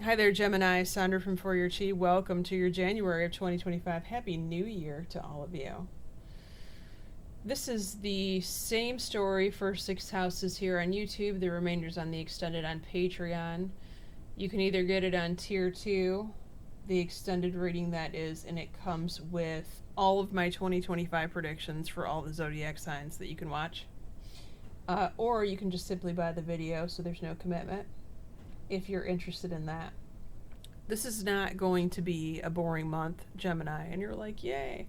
Hi there, Gemini. Sondra from For Your Chi. Welcome to your January of 2025. Happy New Year to all of you. This is the same story for 6 houses here on YouTube. The remainder's on the extended on Patreon. You can either get it on Tier 2, the extended reading that is, and it comes with all of my 2025 predictions for all the zodiac signs that you can watch. Or you can just simply buy the video, so there's no commitment, if you're interested in that. This is not going to be a boring month, Gemini, and you're like, yay.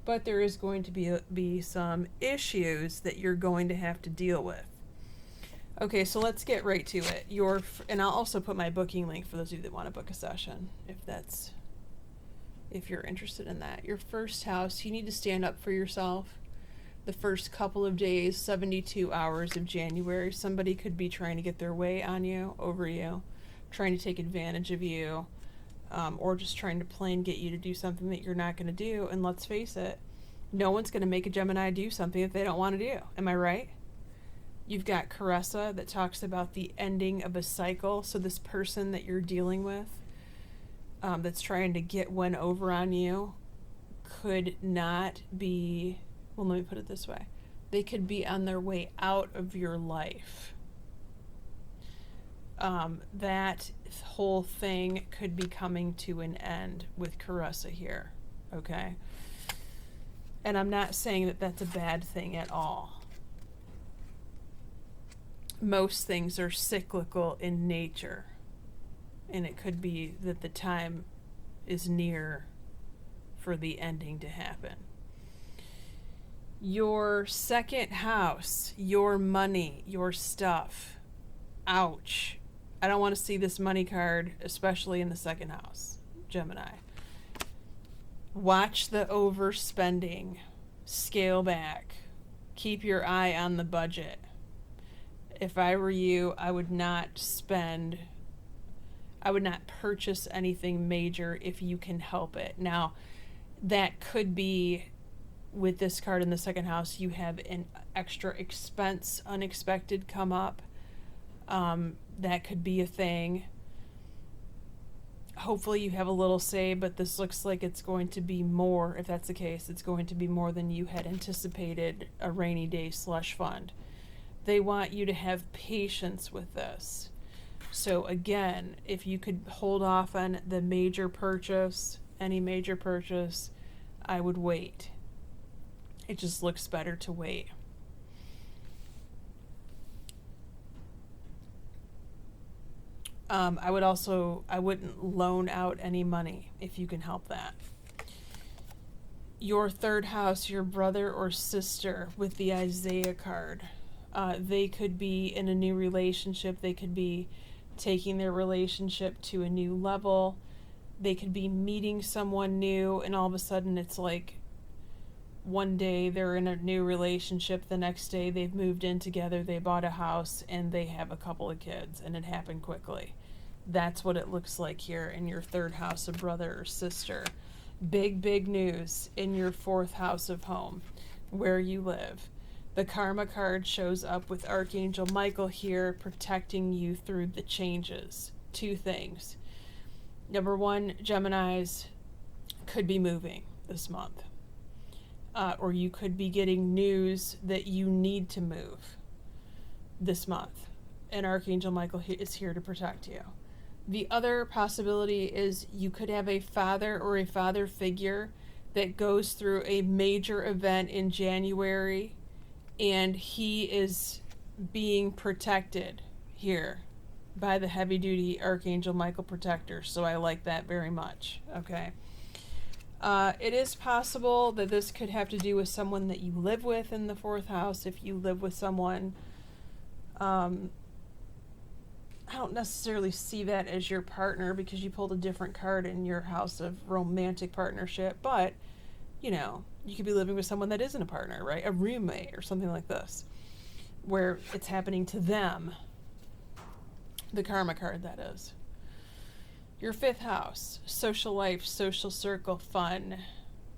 But there is going to be some issues that you're going to have to deal with. Okay, so let's get right to it. And I'll also put my booking link for those of you that want to book a session, if you're interested in that. Your first house, you need to stand up for yourself. The first couple of days, 72 hours of January, somebody could be trying to get their way on you, over you, trying to take advantage of you, or just trying to plain get you to do something that you're not going to do. And let's face it, no one's going to make a Gemini do something that they don't want to do. Am I right? You've got Caressa that talks about the ending of a cycle. So this person that you're dealing with, that's trying to get one over on you, could not be, well, let me put it this way. They could be on their way out of your life. That whole thing could be coming to an end with Caressa here, okay? And I'm not saying that that's a bad thing at all. Most things are cyclical in nature, and it could be that the time is near for the ending to happen. Your second house, your money, your stuff. Ouch. I don't want to see this money card, especially in the second house, Gemini. Watch the overspending. Scale back. Keep your eye on the budget. If I were you, I would not purchase anything major if you can help it. Now, that could be, with this card in the second house, you have an extra expense, unexpected, come up. That could be a thing. Hopefully you have a little say, but this looks like it's going to be more. If that's the case, it's going to be more than you had anticipated, a rainy day slush fund. They want you to have patience with this. So again, if you could hold off on the major purchase, any major purchase, I would wait. It just looks better to wait. I wouldn't loan out any money if you can help that. Your third house, your brother or sister with the Isaiah card. They could be in a new relationship. They could be taking their relationship to a new level. They could be meeting someone new, and all of a sudden it's like one day they're in a new relationship, the next day they've moved in together, they bought a house, and they have a couple of kids, and it happened quickly. That's what it looks like here in your third house of brother or sister. Big news in your fourth house of home, where you live. The Karma card shows up with Archangel Michael here, protecting you through the changes. 2 things. Number 1, Geminis could be moving this month. Or you could be getting news that you need to move this month. And Archangel Michael is here to protect you. The other possibility is you could have a father or a father figure that goes through a major event in January, and he is being protected here by the heavy-duty Archangel Michael protector. So I like that very much, okay? It is possible that this could have to do with someone that you live with in the fourth house. If you live with someone, I don't necessarily see that as your partner because you pulled a different card in your house of romantic partnership, but you know, you could be living with someone that isn't a partner, right? A roommate or something like this, where it's happening to them. The Karma card, that is. Your fifth house, social life, social circle, fun,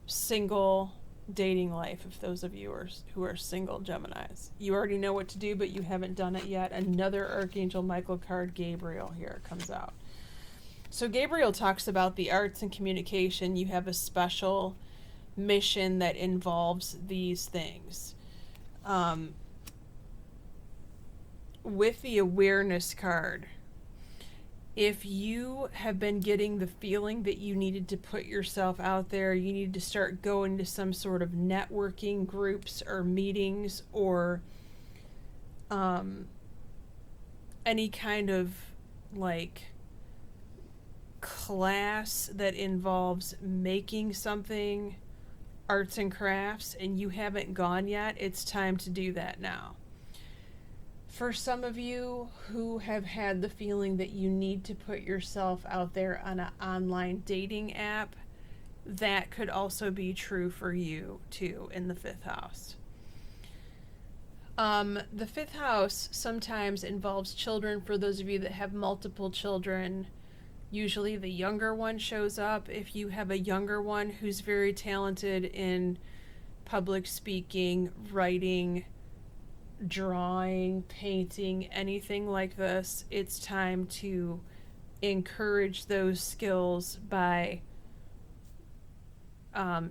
single, dating life, if those of you who are single Geminis. You already know what to do, but you haven't done it yet. Another Archangel Michael card, Gabriel, here comes out. So Gabriel talks about the arts and communication. You have a special mission that involves these things. With the awareness card, if you have been getting the feeling that you needed to put yourself out there, you need to start going to some sort of networking groups or meetings or any kind of like class that involves making something, arts and crafts, and you haven't gone yet, it's time to do that now. For some of you who have had the feeling that you need to put yourself out there on an online dating app, that could also be true for you too in the 5th house. The 5th house sometimes involves children. For those of you that have multiple children, usually the younger one shows up. If you have a younger one who's very talented in public speaking, writing, drawing, painting, anything like this, it's time to encourage those skills by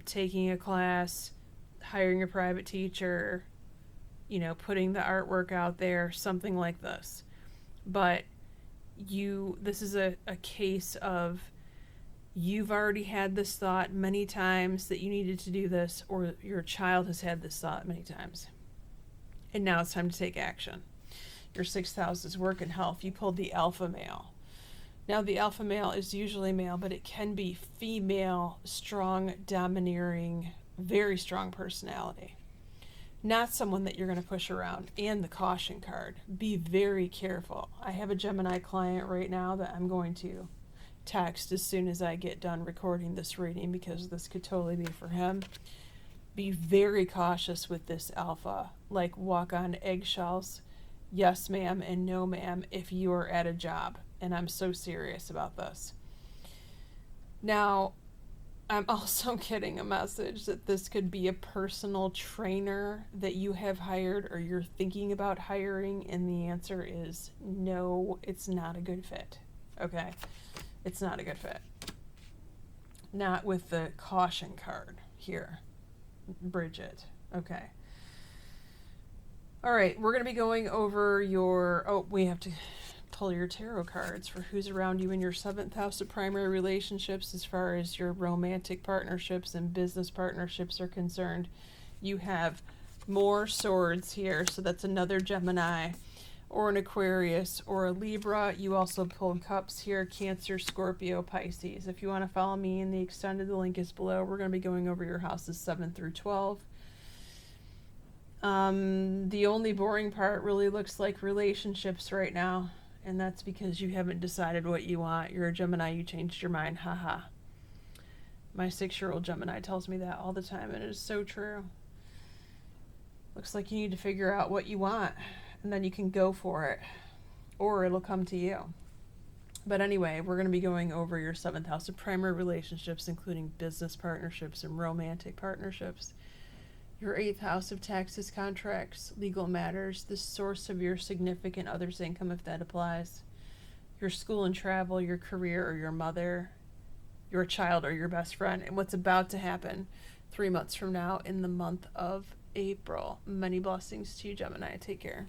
taking a class, hiring a private teacher, putting the artwork out there, something like this. But this is a case of you've already had this thought many times that you needed to do this, or your child has had this thought many times. And now it's time to take action. Your 6th house is work and health. You pulled the alpha male. Now the alpha male is usually male, but it can be female, strong, domineering, very strong personality. Not someone that you're going to push around. And the caution card. Be very careful. I have a Gemini client right now that I'm going to text as soon as I get done recording this reading, because this could totally be for him. Be very cautious with this alpha. Like, walk on eggshells. Yes, ma'am, and no, ma'am, if you are at a job. And I'm so serious about this. Now, I'm also getting a message that this could be a personal trainer that you have hired or you're thinking about hiring, and the answer is no, it's not a good fit. Okay? It's not a good fit. Not with the caution card here, Bridget. Okay. All right, we're going to be going over we have to pull your tarot cards for who's around you in your 7th house of primary relationships as far as your romantic partnerships and business partnerships are concerned. You have more swords here, so that's another Gemini or an Aquarius or a Libra. You also pulled cups here, Cancer, Scorpio, Pisces. If you want to follow me in the extended, the link is below. We're going to be going over your houses 7 through 12. The only boring part really looks like relationships right now. And that's because you haven't decided what you want. You're a Gemini, you changed your mind. Haha. My 6-year-old Gemini tells me that all the time, and it is so true. Looks like you need to figure out what you want, and then you can go for it. Or it'll come to you. But anyway, we're going to be going over your 7th house of primary relationships, including business partnerships and romantic partnerships. Your 8th house of taxes, contracts, legal matters, the source of your significant other's income, if that applies. Your school and travel, your career or your mother, your child or your best friend, and what's about to happen 3 months from now in the month of April. Many blessings to you, Gemini. Take care.